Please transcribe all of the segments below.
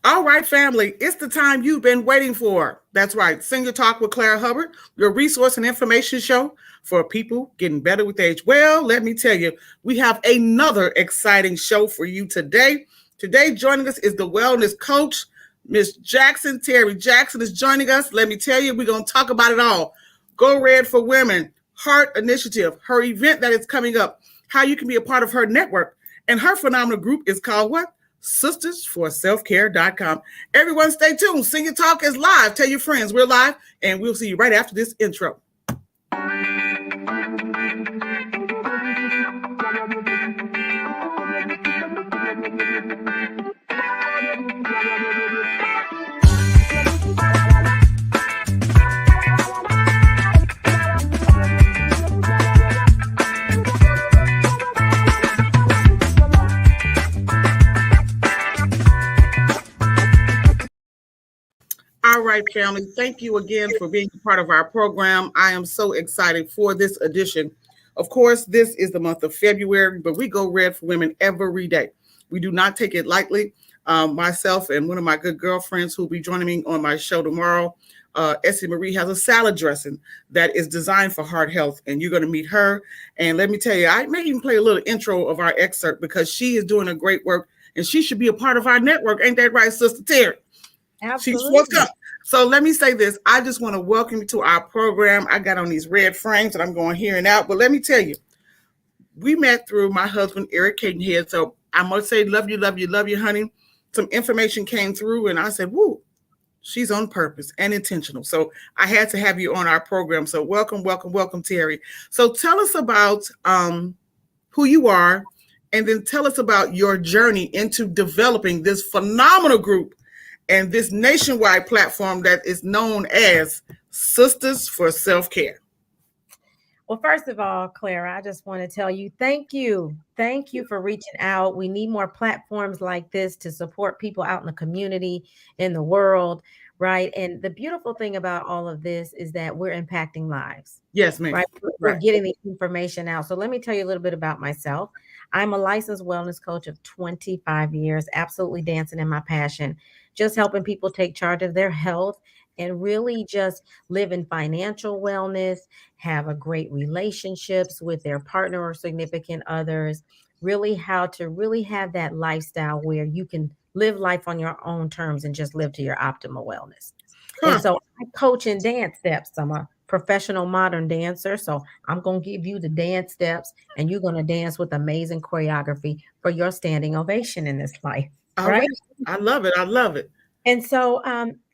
All right, family, it's the time you've been waiting for. That's right, Senior Talk with Clara Hubbard, your resource and information show for people getting better with age. Well, let me tell you, we have another exciting show for you today. Today, joining us is the wellness coach, Miss Jackson. Terry Jackson is joining us. Let me tell you, we're going to talk about it all. Go Red for Women, Heart Initiative, her event that is coming up, how you can be a part of her network. And her phenomenal group is called what? SistersForSelfCare.com. Everyone stay tuned. Senior Talk is live. Tell your friends we're live, and we'll see you right after this intro. All right, family. Thank you again for being a part of our program. I am so excited for this edition. Of course, this is the month of February, but we go red for women every day. We do not take it lightly. Myself and one of my good girlfriends who will be joining me on my show tomorrow, Essie Marie, has a salad dressing that is designed for heart health, and you're going to meet her. And let me tell you, I may even play a little intro of our excerpt because she is doing a great work, and she should be a part of our network. Ain't that right, Sister Terry? Absolutely. She's forthcoming. So let me say this. I just want to welcome you to our program. I got on these red frames and I'm going here and out. But let me tell you, we met through my husband, Eric Cadenhead. So I must say, love you, love you, love you, honey. Some information came through and I said, woo, she's on purpose and intentional. So I had to have you on our program. So welcome, welcome, welcome, Terry. So tell us about who you are, and then tell us about your journey into developing this phenomenal group and this nationwide platform that is known as Sisters for Self-Care. Well, first of all, Clara, I just want to tell you, thank you. Thank you for reaching out. We need more platforms like this to support people out in the community, in the world, right? And the beautiful thing about all of this is that we're impacting lives. Yes, ma'am. Right? We're getting the information out. So let me tell you a little bit about myself. I'm a licensed wellness coach of 25 years, absolutely dancing in my passion, just helping people take charge of their health and really just live in financial wellness, have a great relationships with their partner or significant others, really how to really have that lifestyle where you can live life on your own terms and just live to your optimal wellness. And so I coach in dance steps. I'm a professional modern dancer. So I'm going to give you the dance steps and you're going to dance with amazing choreography for your standing ovation in this life. All right. I love it. I love it. And so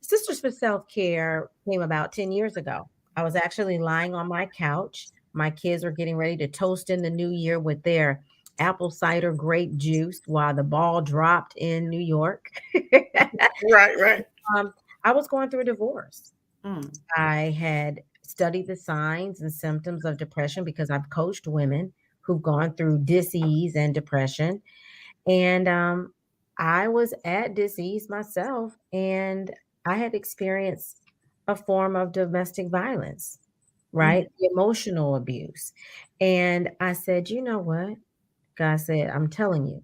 Sisters for Self-Care came about 10 years ago. I was actually lying on my couch. My kids were getting ready to toast in the new year with their apple cider grape juice while the ball dropped in New York. Right. I was going through a divorce. I had studied the signs and symptoms of depression because I've coached women who've gone through dis-ease and depression. And I was at dis-ease myself, and I had experienced a form of domestic violence, right? Emotional abuse. And I said, you know what? God said, I'm telling you,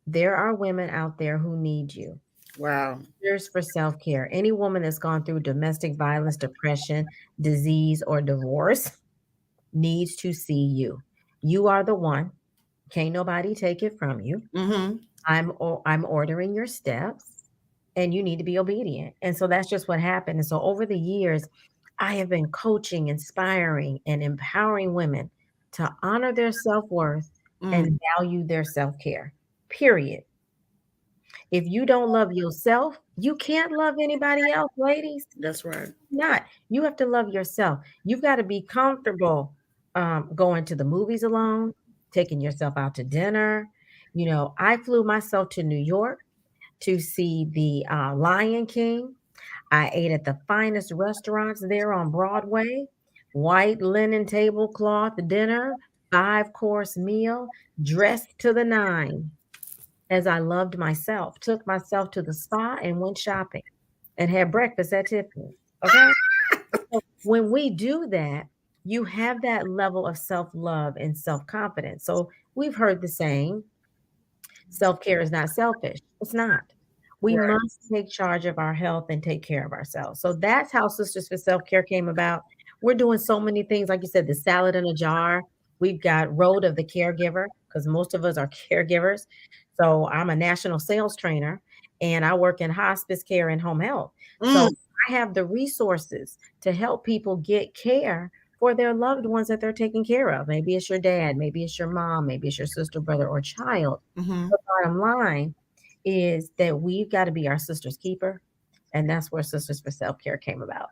there are women out there who need you. Wow. Here's for self-care. Any woman that's gone through domestic violence, depression, disease, or divorce needs to see you. You are the one. Can't nobody take it from you. I'm ordering your steps and you need to be obedient. And so that's just what happened. And so over the years, I have been coaching, inspiring, and empowering women to honor their self-worth and value their self-care, period. If you don't love yourself, you can't love anybody else, ladies. That's right. Not. You have to love yourself. You've got to be comfortable going to the movies alone, taking yourself out to dinner. You know, I flew myself to New York to see the Lion King. I ate at the finest restaurants there on Broadway, white linen tablecloth dinner, 5-course meal, dressed to the nine as I loved myself, took myself to the spa and went shopping and had breakfast at Tiffany's. Okay. So when we do that, you have that level of self-love and self-confidence. So we've heard the saying, self-care is not selfish. It's not. We Right. must take charge of our health and take care of ourselves. So that's how Sisters for Self Care came about. We're doing so many things. Like you said, the salad in a jar. We've got Road of the Caregiver because most of us are caregivers. So I'm a national sales trainer and I work in hospice care and home health. So Mm, I have the resources to help people get care for their loved ones that they're taking care of. Maybe it's your dad, maybe it's your mom, maybe it's your sister, brother, or child. hmm. The bottom line is that we've got to be our sister's keeper. And that's where Sisters for Self Care came about.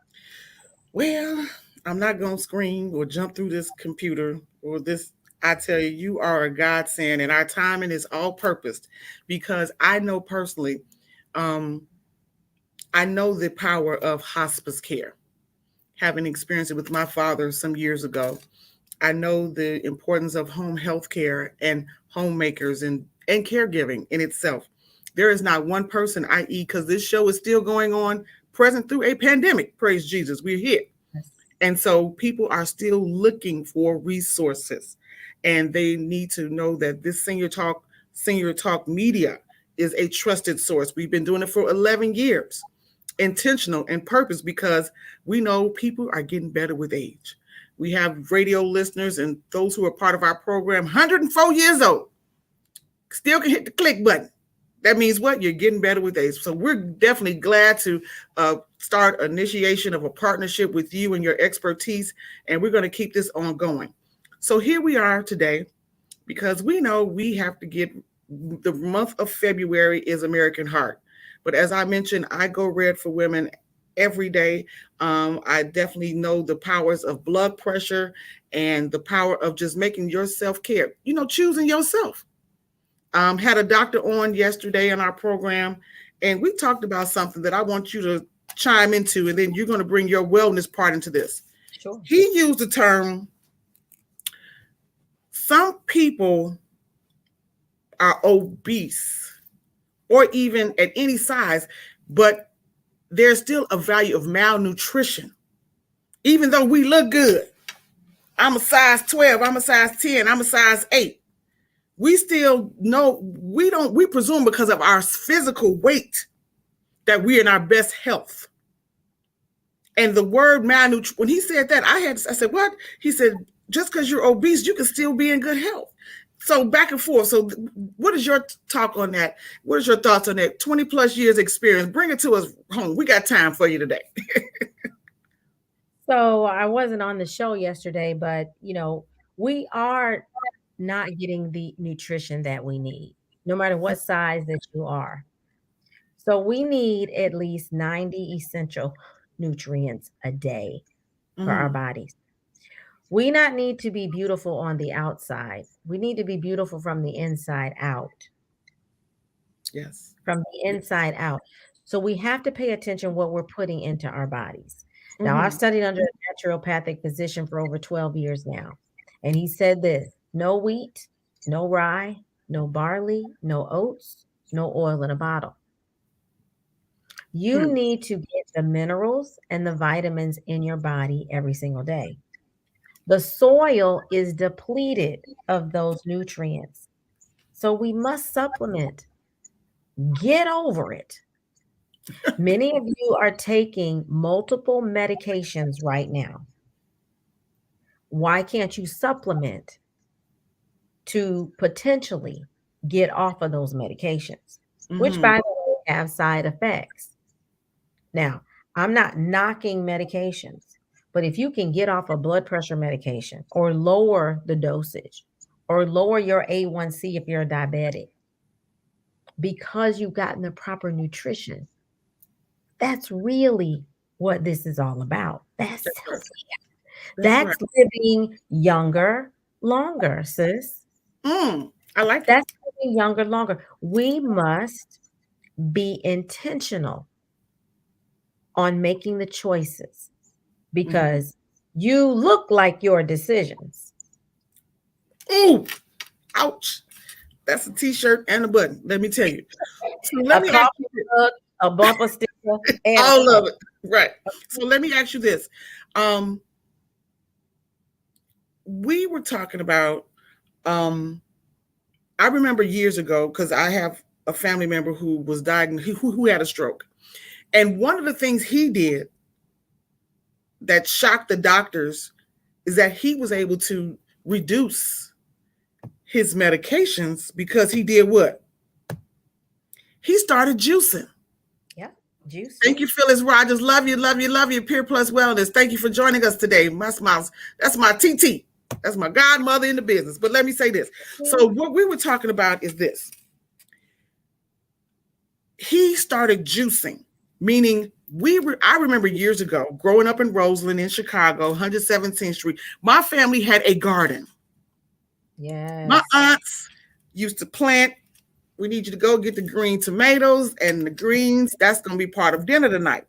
Well, I'm not going to scream or jump through this computer or this. I tell you, you are a godsend, and our timing is all purposed because I know personally, um, I know the power of hospice care, having experienced it with my father some years ago. I know the importance of home health care and homemakers and caregiving in itself. There is not one person, i.e., because this show is still going on, present through a pandemic. Praise Jesus, we're here. Yes. And so people are still looking for resources, and they need to know that this Senior Talk Media is a trusted source. We've been doing it for 11 years, intentional and purpose, because we know people are getting better with age. We have radio listeners and those who are part of our program, 104 years old, still can hit the click button. That means what? You're getting better with age. So we're definitely glad to start initiation of a partnership with you and your expertise, and we're going to keep this ongoing. So here we are today because we know we have to get the month of February is American Heart. But as I mentioned, I go red for women every day. I definitely know the powers of blood pressure and the power of just making your self care, choosing yourself. Had a doctor on yesterday in our program, and we talked about something that I want you to chime into, and then you're going to bring your wellness part into this. Sure. He used the term, some people are obese or even at any size, but there's still a value of malnutrition. Even though we look good, I'm a size 12, I'm a size 10, I'm a size 8. We still know we presume because of our physical weight that we're in our best health. And the word malnutrition, when he said that, I said, what? He said, just because you're obese, you can still be in good health. So back and forth. So what is your talk on that? What is your thoughts on that? 20 plus years experience. Bring it to us home. We got time for you today. So I wasn't on the show yesterday, but we are not getting the nutrition that we need, no matter what size that you are. So we need at least 90 essential nutrients a day for our Mm, bodies. We not need to be beautiful on the outside. We need to be beautiful from the inside out. yes. From the inside out. So we have to pay attention what we're putting into our bodies. Now, I've Mm-hmm. studied under a naturopathic physician for over 12 years now. And he said this: no wheat, no rye, no barley, no oats, no oil in a bottle. You Hmm. need to get the minerals and the vitamins in your body every single day. The soil is depleted of those nutrients. So we must supplement. Get over it. Many of you are taking multiple medications right now. Why can't you supplement to potentially get off of those medications, which, Mm-hmm. by the way, have side effects? Now, I'm not knocking medications, but if you can get off a blood pressure medication or lower the dosage or lower your A1C if you're a diabetic because you've gotten the proper nutrition, that's really what this is all about. That's That's right. That's right. That's living younger, longer, sis. I like it. That's living younger, longer. We must be intentional on making the choices Mm-hmm. because you look like your decisions. Ooh, ouch. That's a t-shirt and a button. Let me tell you. So let A me ask coffee you this. mug, a bumper sticker, and a All cup. of it. Right. So let me ask you this. Um, we were talking about I remember years ago, because I have a family member who was diagnosed, who had a stroke. And one of the things he did that shocked the doctors is that he was able to reduce his medications because he did what? He started juicing. Yeah, juice. Thank you, Phyllis Rogers. Love you, love you, love you. Peer Plus Wellness. Thank you for joining us today. That's my TT. That's my godmother in the business. But let me say this. So what we were talking about is this. He started juicing, meaning I remember years ago growing up in Roseland in Chicago, 117th Street. My family had a garden. Yes. My aunts used to plant. We need you to go get the green tomatoes and the greens. That's going to be part of dinner tonight.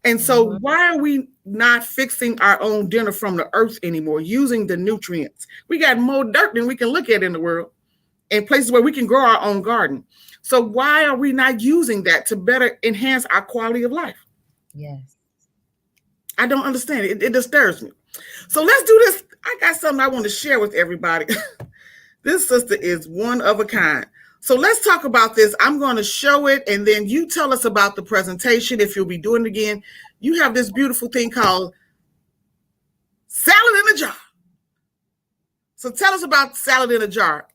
And so why are we not fixing our own dinner from the earth anymore, using the nutrients? We got more dirt than we can look at in the world and places where we can grow our own garden. So why are we not using that to better enhance our quality of life? Yes. I don't understand it. It disturbs me. So let's do this. I got something I want to share with everybody. This sister is one of a kind. So let's talk about this. I'm going to show it, and then you tell us about the presentation if you'll be doing it again. You have this beautiful thing called salad in a jar. So tell us about salad in a jar.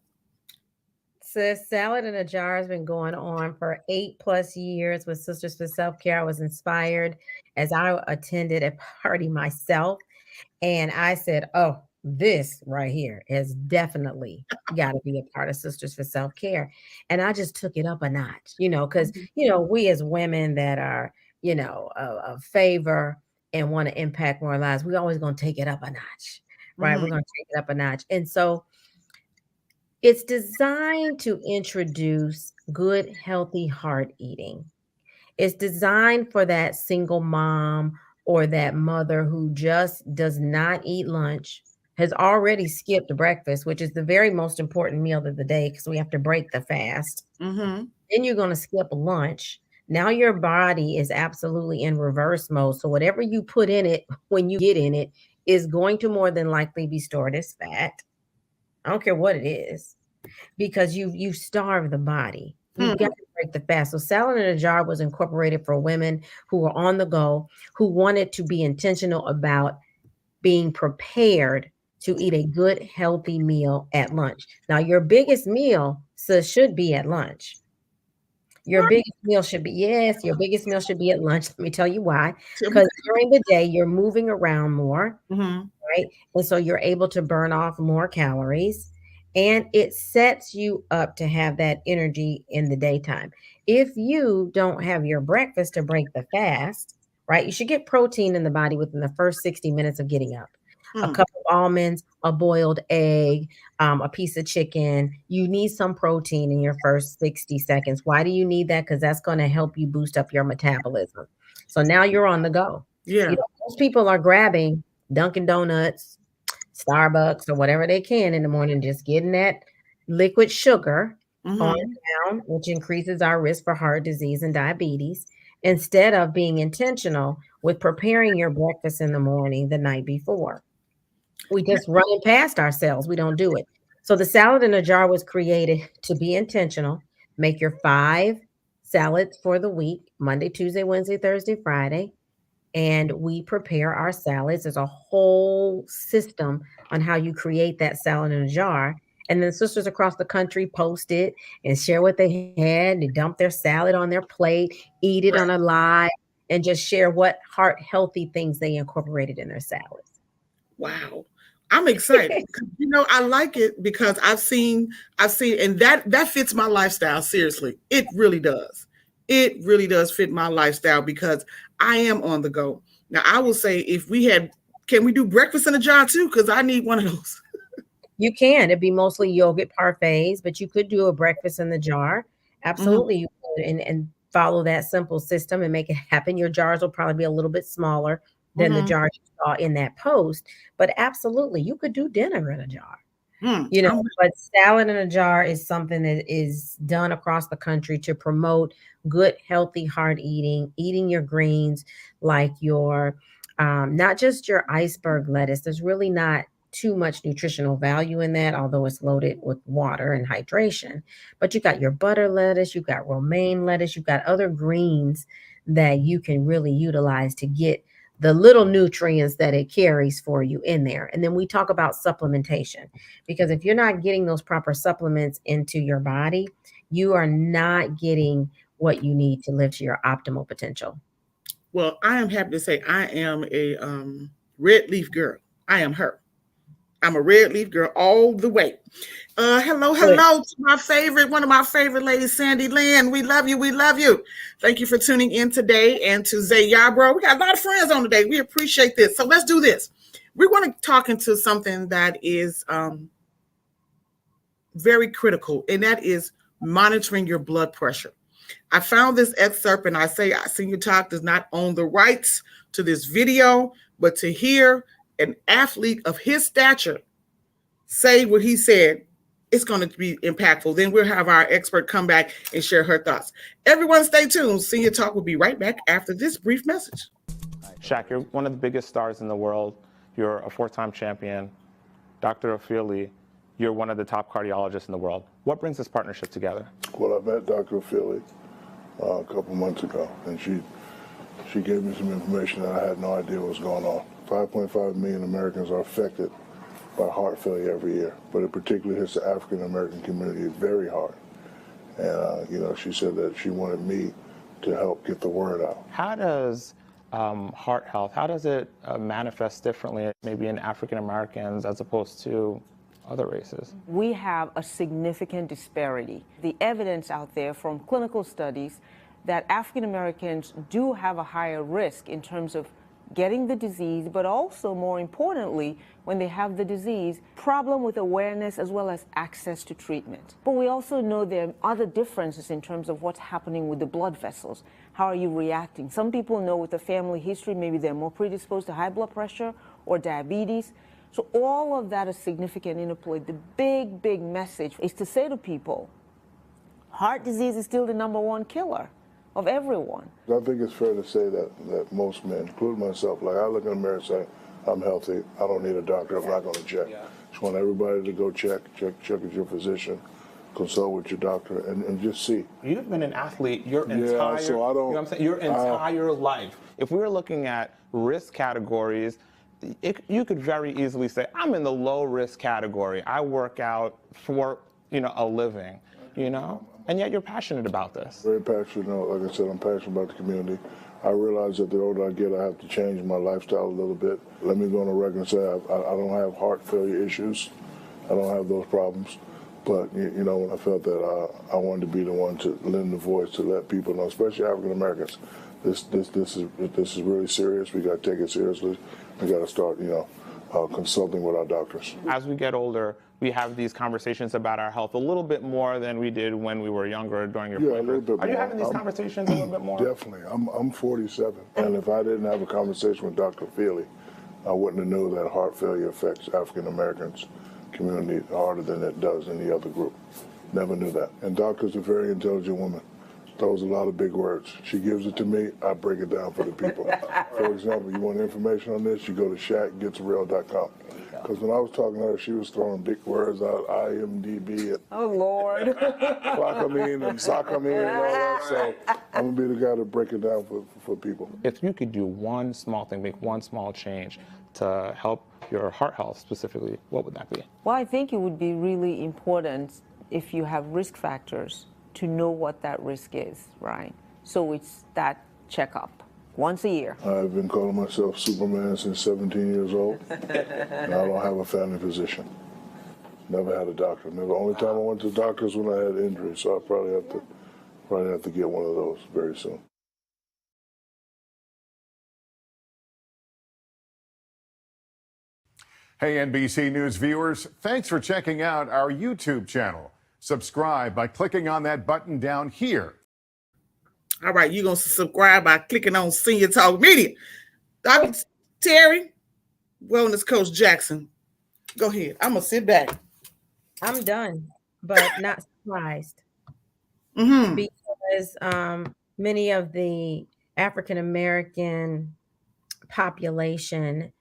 So salad in a jar has been going on for 8+ years with Sisters for Self-Care. I was inspired as I attended a party myself, and I said, oh, this right here is definitely got to be a part of Sisters for Self-Care. And I just took it up a notch, because, we as women that are, of favor and want to impact more lives, we always going to take it up a notch, right? We're going to take it up a notch. And so it's designed to introduce good, healthy heart eating. It's designed for that single mom or that mother who just does not eat lunch, has already skipped breakfast, which is the very most important meal of the day because we have to break the fast. Then you're going to skip lunch. Now your body is absolutely in reverse mode. So whatever you put in it when you get in it is going to more than likely be stored as fat. I don't care what it is, because you starve the body. You've got to break the fast. So salad in a jar was incorporated for women who were on the go, who wanted to be intentional about being prepared to eat a good, healthy meal at lunch. Now, your biggest meal should be at lunch. Your biggest meal should be, your biggest meal should be at lunch. Let me tell you why. Because during the day, you're moving around more, right? And so you're able to burn off more calories. And it sets you up to have that energy in the daytime. If you don't have your breakfast to break the fast, right, you should get protein in the body within the first 60 minutes of getting up. A couple of almonds, a boiled egg, a piece of chicken. You need some protein in your first 60 seconds. Why do you need that? Because that's going to help you boost up your metabolism. So now you're on the go. Yeah. Most people are grabbing Dunkin' Donuts, Starbucks, or whatever they can in the morning, just getting that liquid sugar on down, which increases our risk for heart disease and diabetes, instead of being intentional with preparing your breakfast in the morning the night before. We just run it past ourselves. We don't do it. So the salad in a jar was created to be intentional. Make your 5 salads for the week, Monday, Tuesday, Wednesday, Thursday, Friday. And we prepare our salads. There's a whole system on how you create that salad in a jar. And then sisters across the country post it and share what they had. They dump their salad on their plate, eat it on a live, and just share what heart healthy things they incorporated in their salads. Wow. I'm excited. I like it because I've seen, and that fits my lifestyle. Seriously. It really does. It really does fit my lifestyle because I am on the go. Now, I will say can we do breakfast in a jar too? Because I need one of those. You can. It'd be mostly yogurt parfaits, but you could do a breakfast in the jar. Absolutely. You could, and follow that simple system and make it happen. Your jars will probably be a little bit smaller than the jar you saw in that post. But absolutely, you could do dinner in a jar. But salad in a jar is something that is done across the country to promote good, healthy heart eating your greens, like your, not just your iceberg lettuce. There's really not too much nutritional value in that, although it's loaded with water and hydration. But you got your butter lettuce, you got romaine lettuce, you got other greens that you can really utilize to get the little nutrients that it carries for you in there. And then we talk about supplementation, because if you're not getting those proper supplements into your body, you are not getting what you need to live to your optimal potential. Well, I am happy to say I am a red leaf girl. I am her. I'm a red leaf girl all the way. Hello to my favorite, one of my favorite ladies, Sandy Lynn. We love you. We love you. Thank you for tuning in today. And to Zay Yarbrough. We got a lot of friends on today. We appreciate this. So let's do this. We want to talk into something that is very critical, and that is monitoring your blood pressure. I found this excerpt, and I say Senior Talk does not own the rights to this video, but to hear an athlete of his stature say what he said, it's going to be impactful. Then we'll have our expert come back and share her thoughts. Everyone stay tuned. Senior Talk will be right back after this brief message. Shaq, you're one of the biggest stars in the world. You're a 4-time champion. Dr. Ofili, you're one of the top cardiologists in the world. What brings this partnership together? Well, I met Dr. Ofili a couple months ago, and she gave me some information that I had no idea what was going on. 5.5 million Americans are affected by heart failure every year, but it particularly hits the African American community very hard. And she said that she wanted me to help get the word out. How does heart health, how does it manifest differently maybe in African Americans as opposed to other races? We have a significant disparity. The evidence out there from clinical studies that African Americans do have a higher risk in terms of getting the disease, but also more importantly, when they have the disease, problem with awareness as well as access to treatment. But we also know there are other differences in terms of what's happening with the blood vessels. How are you reacting? Some people know with a family history, maybe they're more predisposed to high blood pressure or diabetes. So all of that is significant interplay. The big message is to say to people, heart disease is still the #1 killer of everyone. I think it's fair to say that most men, including myself, like I look in the mirror and say, I'm healthy, I don't need a doctor, I'm not going to check. Yeah. Just want everybody to go check with your physician, consult with your doctor, and just see. You've been an athlete your entire, so I don't, you know what I'm saying, your entire life. If we were looking at risk categories, you could very easily say, I'm in the low risk category. I work out for, a living, And yet you're passionate about this. Very passionate. Like I said, I'm passionate about the community. I realize that the older I get, I have to change my lifestyle a little bit. Let me go on the record and say I don't have heart failure issues. I don't have those problems. But, when I felt that I wanted to be the one to lend the voice to let people know, especially African Americans, this is really serious. We got to take it seriously. We got to start, consulting with our doctors. As we get older, we have these conversations about our health a little bit more than we did when we were younger during your a little bit Are you more. having these conversations a little bit more? Definitely. I'm 47, and if I didn't have a conversation with Dr. Feely, I wouldn't have known that heart failure affects African Americans community harder than it does any other group. Never knew that. And Doctor's a very intelligent woman. Throws a lot of big words. She gives it to me, I break it down for the people. For example, you want information on this, you go to ShaqGetsReal.com. Because when I was talking to her, she was throwing big words out, IMDb, and Oh, Lord. clockamine and sockamine and all that. So I'm going to be the guy to break it down for people. If you could do one small thing, make one small change to help your heart health specifically, what would that be? Well, I think it would be really important if you have risk factors to know what that risk is, right? So it's that checkup once a year. I've been calling myself Superman since 17 years old, and I don't have a family physician. Never had a doctor. The only time I went to the doctor was when I had injuries, so I probably have to get one of those very soon. Hey, NBC News viewers, thanks for checking out our YouTube channel. Subscribe by clicking on that button down here. All right, you're going to subscribe by clicking on Senior Talk Media. Dr. Terry, Wellness Coach Jackson, go ahead. I'm going to sit back. I'm done, but not surprised. Because many of the African American population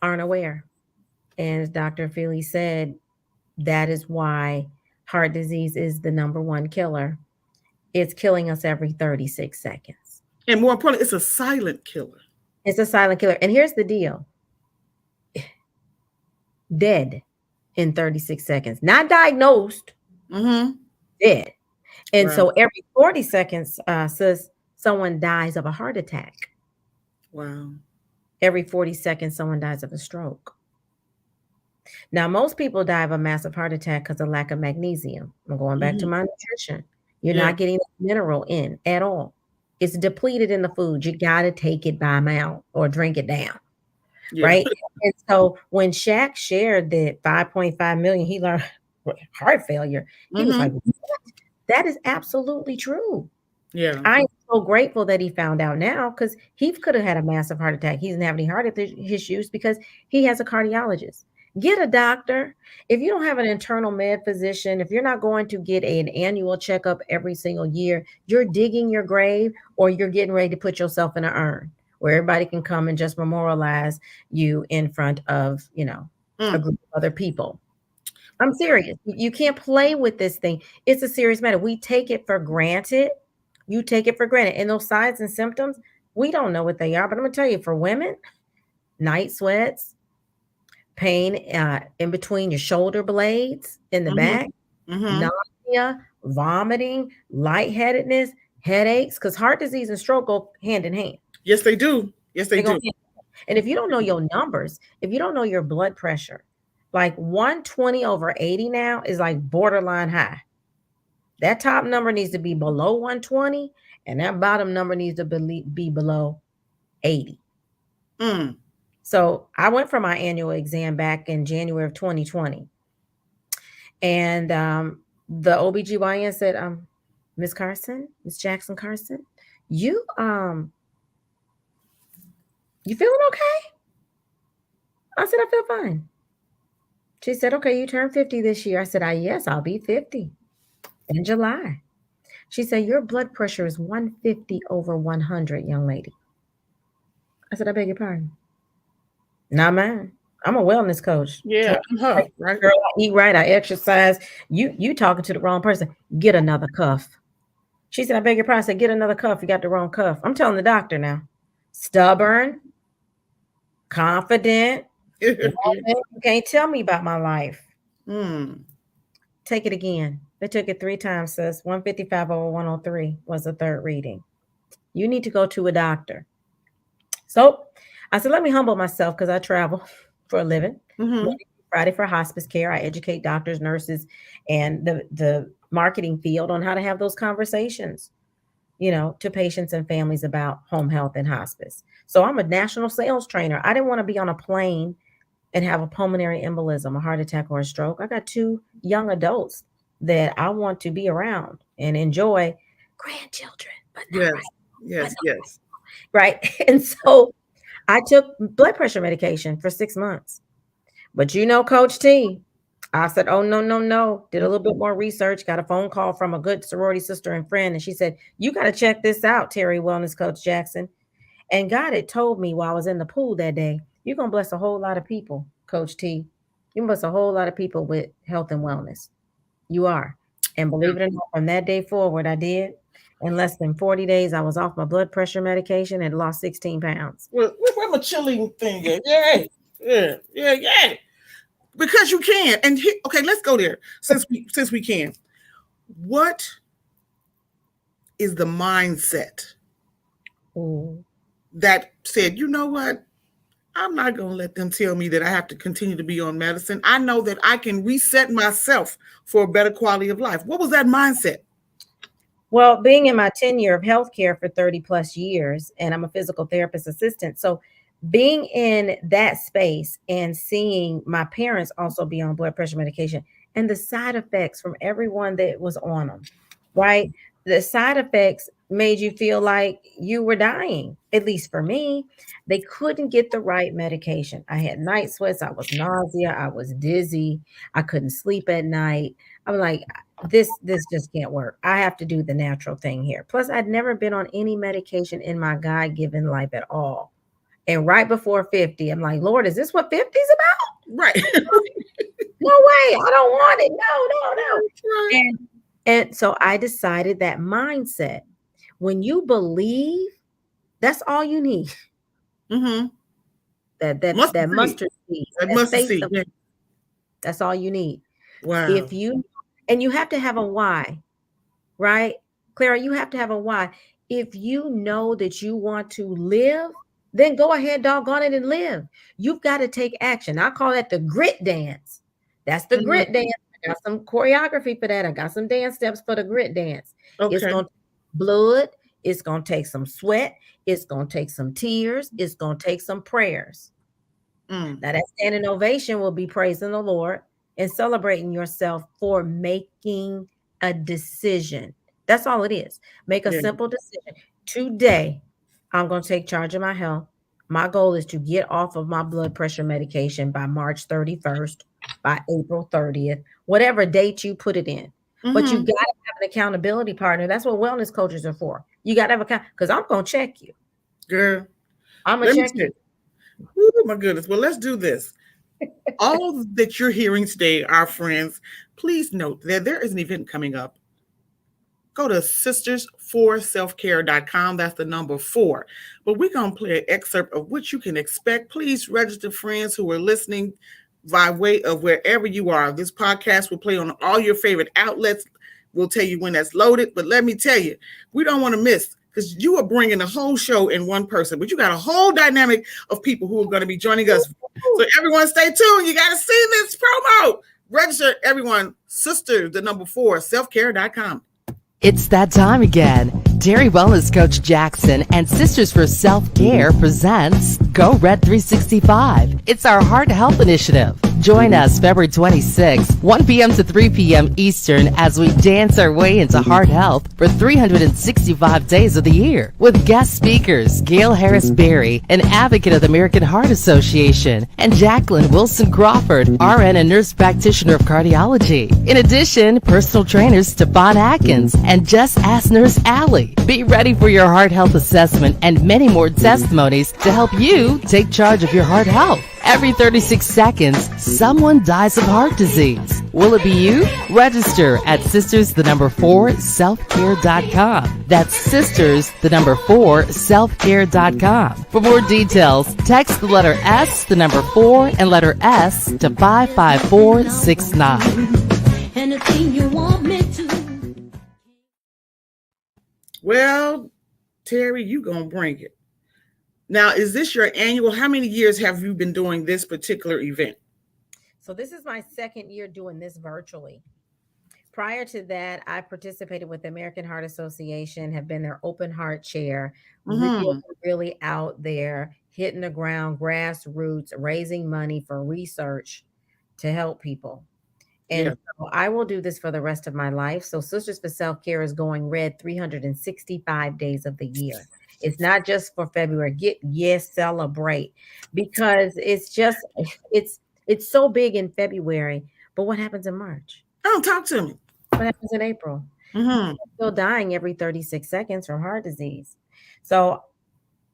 aren't aware. And as Dr. Feely said, that is why heart disease is the number one killer. It's killing us every 36 seconds. And more importantly, it's a silent killer. It's a silent killer. And here's the deal. Dead in 36 seconds. Not diagnosed, dead. And Right. so every 40 seconds, says someone dies of a heart attack. Wow. Every 40 seconds, someone dies of a stroke. Now, most people die of a massive heart attack because of lack of magnesium. I'm going back to my nutrition. You're Yeah. not getting that mineral in at all. It's depleted in the food. You got to take it by mouth or drink it down. Yeah. Right. And so when Shaq shared that 5.5 million, he learned heart failure. He was like, "What?" That is absolutely true. Yeah. I'm so grateful that he found out now, because he could have had a massive heart attack. He doesn't have any heart issues because he has a cardiologist. Get a doctor. If you don't have an internal med physician, if you're not going to get an annual checkup every single year, you're digging your grave, or you're getting ready to put yourself in an urn where everybody can come and just memorialize you in front of, a group of other people. I'm serious. You can't play with this thing. It's a serious matter. We take it for granted. You take it for granted. And those signs and symptoms, we don't know what they are. But I'm going to tell you, for women, night sweats, pain in between your shoulder blades in the back, nausea, vomiting, lightheadedness, headaches, because heart disease and stroke go hand in hand. Yes, they do. Yes, they do. And if you don't know your numbers, if you don't know your blood pressure, like 120/80 now is like borderline high. That top number needs to be below 120, and that bottom number needs to be below 80. So I went for my annual exam back in January of 2020. And the OBGYN said, Miss Carson, Miss Jackson Carson, you feeling okay? I said, I feel fine. She said, okay, you turned 50 this year. I said, yes, I'll be 50 in July. She said, your blood pressure is 150/100, young lady. I said, I beg your pardon. Not mine. I'm a wellness coach. Yeah, right. Girl, I eat right, I exercise. You talking to the wrong person. Get another cuff. She said, I beg your pardon. I said, get another cuff. You got the wrong cuff. I'm telling the doctor now. Stubborn, confident. You can't tell me about my life. Take it again. They took it 3 times, sis. 155/103 was the third reading. You need to go to a doctor. So I said, let me humble myself, because I travel for a living. Friday for hospice care. I educate doctors, nurses, and the marketing field on how to have those conversations, to patients and families about home health and hospice. So I'm a national sales trainer. I didn't want to be on a plane and have a pulmonary embolism, a heart attack, or a stroke. I got 2 young adults that I want to be around and enjoy grandchildren. But yes. Right. And so I took blood pressure medication for 6 months. But Coach T, I said, oh, no. Did a little bit more research, got a phone call from a good sorority sister and friend. And she said, you got to check this out, Terry Wellness Coach Jackson. And God had told me while I was in the pool that day, you're going to bless a whole lot of people, Coach T. You bless a whole lot of people with health and wellness. You are. And believe it or not, from that day forward, I did. In less than 40 days, I was off my blood pressure medication and lost 16 pounds. Where my chilling thing at? Yeah. Because you can. And okay, let's go there. Since we can. What is the mindset that said, you know what? I'm not going to let them tell me that I have to continue to be on medicine. I know that I can reset myself for a better quality of life. What was that mindset? Well, being in my tenure of healthcare for 30 plus years, and I'm a physical therapist assistant. So being in that space and seeing my parents also be on blood pressure medication and the side effects from everyone that was on them, right? The side effects made you feel like you were dying, at least for me. They couldn't get the right medication. I had night sweats. I was nausea. I was dizzy. I couldn't sleep at night. I'm like, this just can't work. I have to do the natural thing here. Plus, I'd never been on any medication in my God-given life at all. And right before 50, I'm like, Lord, is this what 50 is Right. No way, I don't want it. No. Right. And so I decided that mindset, when you believe, that's all you need. Mm-hmm. That Mustard seed. mustard seed, That that mustard faith seed. of, Yeah. that's all you need. Wow. If you, and you have to have a why, right? Clara, you have to have a why. If you know that you want to live, then go ahead, doggone it, and live. You've got to take action. I call that the grit dance. That's the grit Mhm. dance. I got some choreography for that. I got some dance steps for the grit dance. It's Okay. going to take blood. It's going to take some sweat. It's going to take some tears. It's going to take some prayers. Mm. Now, that standing ovation will be praising the Lord and celebrating yourself for making a decision. That's all it is. Make a Yeah. simple decision. Today, I'm going to take charge of my health. My goal is to get off of my blood pressure medication by March 31st, by April 30th, whatever date you put it in. But you Mhm. got to have an accountability partner. That's what wellness coaches are for. You got to have because I'm going to check you. Girl, I'm going let to me check tell you. you. Oh my goodness. Well, let's do this. All that you're hearing today, our friends, please note that there is an event coming up. Go to sisters4selfcare.com. That's the number 4. But we're going to play an excerpt of what you can expect. Please register friends who are listening by way of wherever you are. This podcast will play on all your favorite outlets. We'll tell you when that's loaded. But let me tell you, we don't want to miss, because you are bringing the whole show in one person. But you got a whole dynamic of people who are going to be joining us. So everyone stay tuned. You got to see this promo. Register, everyone. Sisters, the number 4, selfcare.com. It's that time again. Dairy Wellness Coach Jackson and Sisters for Self-Care presents Go Red 365. It's our heart health initiative. Join us February 26th, 1 p.m. to 3 p.m. Eastern as we dance our way into heart health for 365 days of the year with guest speakers Gail Harris Berry, an advocate of the American Heart Association, and Jacqueline Wilson Crawford, RN and nurse practitioner of cardiology. In addition, personal trainers Stefan Atkins and Just Ask Nurse Allie. Be ready for your heart health assessment and many more testimonies to help you take charge of your heart health. Every 36 seconds, someone dies of heart disease. Will it be you? Register at sisters4selfcare.com. That's sisters4selfcare.com. For more details, text the letter S, the number 4, and letter S to 55469. Anything you want me to. Well, Terry, you gonna bring it. Now, is this your annual? How many years have you been doing this particular event? So this is my second year doing this virtually. Prior to that, I participated with the American Heart Association, have been their open heart chair, really out there, hitting the ground, grassroots, raising money for research to help people. And so I will do this for the rest of my life. So Sisters for Self-Care is going red 365 days of the year. It's not just for February. Celebrate, because it's so big in February. But what happens in March? Oh, talk to me. What happens in April? Still dying every 36 seconds from heart disease. So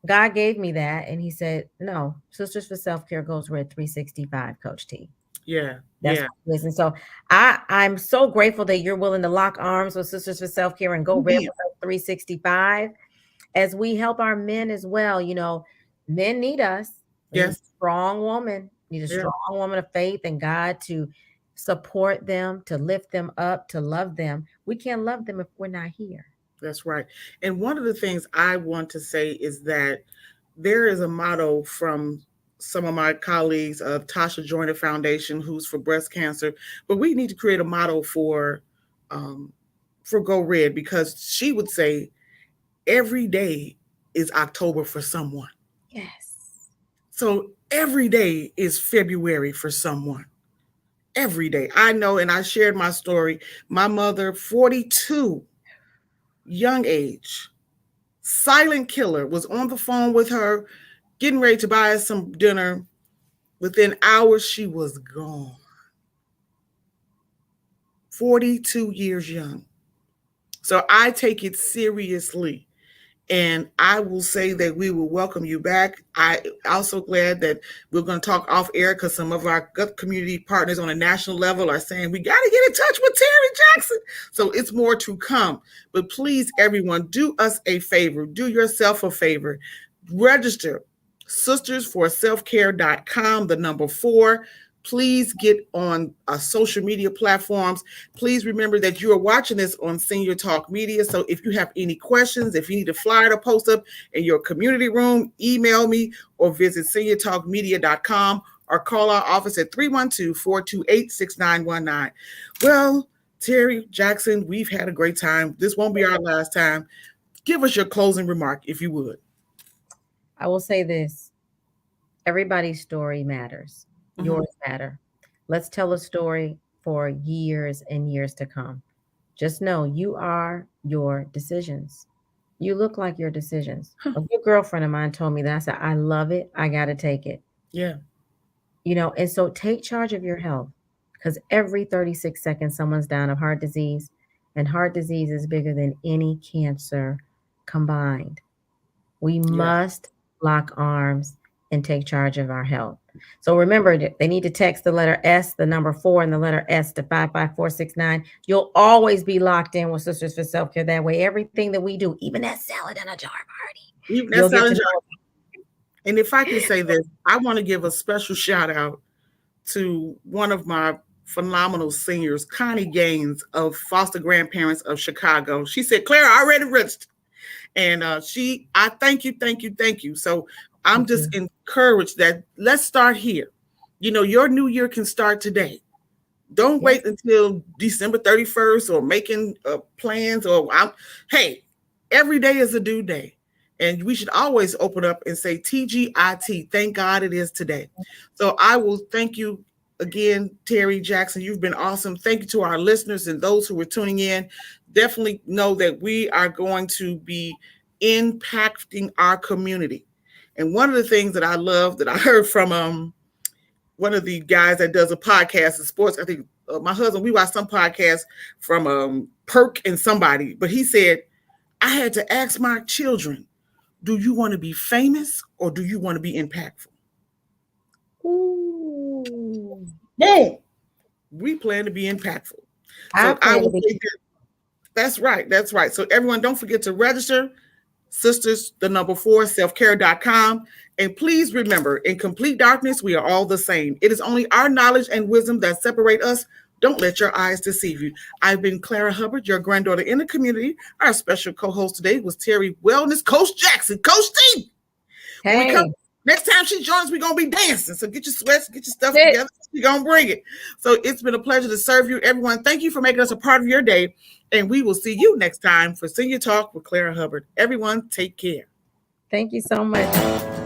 God gave me that, and He said, "No, Sisters for Self-Care goes red 365." Coach T. Yeah. That's what it is. And so I'm so grateful that you're willing to lock arms with Sisters for Self-Care and go red with us 365 as we help our men as well. You know, men need us. We need a strong woman. Need a strong woman of faith and God to support them, to lift them up, to love them. We can't love them if we're not here. That's right. And one of the things I want to say is that there is a motto from some of my colleagues of Tasha Joyner Foundation, who's for breast cancer, but we need to create a motto for Go Red, because she would say every day is October for someone. Yes. So every day is February for someone. Every day. I know, and I shared my story. My mother, 42, young age, silent killer, was on the phone with her, getting ready to buy us some dinner. Within hours, she was gone. 42 years young. So I take it seriously. And I will say that we will welcome you back. I also glad that we're going to talk off air because some of our gut community partners on a national level are saying we got to get in touch with Terry Jackson. So it's more to come. But please, everyone, do us a favor. Do yourself a favor. Register sistersforselfcare.com, the number 4. Please get on social media platforms. Please remember that you are watching this on Senior Talk Media. So if you have any questions, if you need a flyer to post up in your community room, email me or visit seniortalkmedia.com or call our office at 312-428-6919. Well, Terry Jackson, we've had a great time. This won't be our last time. Give us your closing remark, if you would. I will say this. Everybody's story matters. Yours matter. Let's tell a story for years and years to come. Just know you are your decisions. You look like your decisions. A good girlfriend of mine told me that. I said, I love it. I got to take it. Yeah. You know, and so take charge of your health because every 36 seconds, someone's down of heart disease, and heart disease is bigger than any cancer combined. We must lock arms and take charge of our health. So remember, they need to text the letter S, the number 4, and the letter S to 55469. You'll always be locked in with Sisters for Self-Care. That way, everything that we do, even that salad in a jar party. Even that salad in a jar. And if I can say this, I want to give a special shout out to one of my phenomenal seniors, Connie Gaines of Foster Grandparents of Chicago. She said, Clara, I already registered. And I thank you. So I'm just encouraged that let's start here. You know, your new year can start today. Don't wait until December 31st or making plans hey, every day is a due day. And we should always open up and say TGIT. Thank God it is today. So I will thank you again, Terry Jackson. You've been awesome. Thank you to our listeners and those who were tuning in. Definitely know that we are going to be impacting our community. And one of the things that I love that I heard from one of the guys that does a podcast in sports, I think my husband, we watched some podcast from Perk and somebody, but he said, I had to ask my children, do you want to be famous or do you want to be impactful? Ooh. Boom. We plan to be impactful. So I will say that's right. That's right. So everyone, don't forget to register. Sisters, the number 4, selfcare.com. And please remember, in complete darkness, we are all the same. It is only our knowledge and wisdom that separate us. Don't let your eyes deceive you. I've been Clara Hubbard, your granddaughter in the community. Our special co-host today was Terry Wellness Coach Jackson. Coach T. Hey. Next time she joins, we're going to be dancing. So get your sweats, get your stuff together. We're going to bring it. So it's been a pleasure to serve you. Everyone, thank you for making us a part of your day. And we will see you next time for Senior Talk with Clara Hubbard. Everyone, take care. Thank you so much.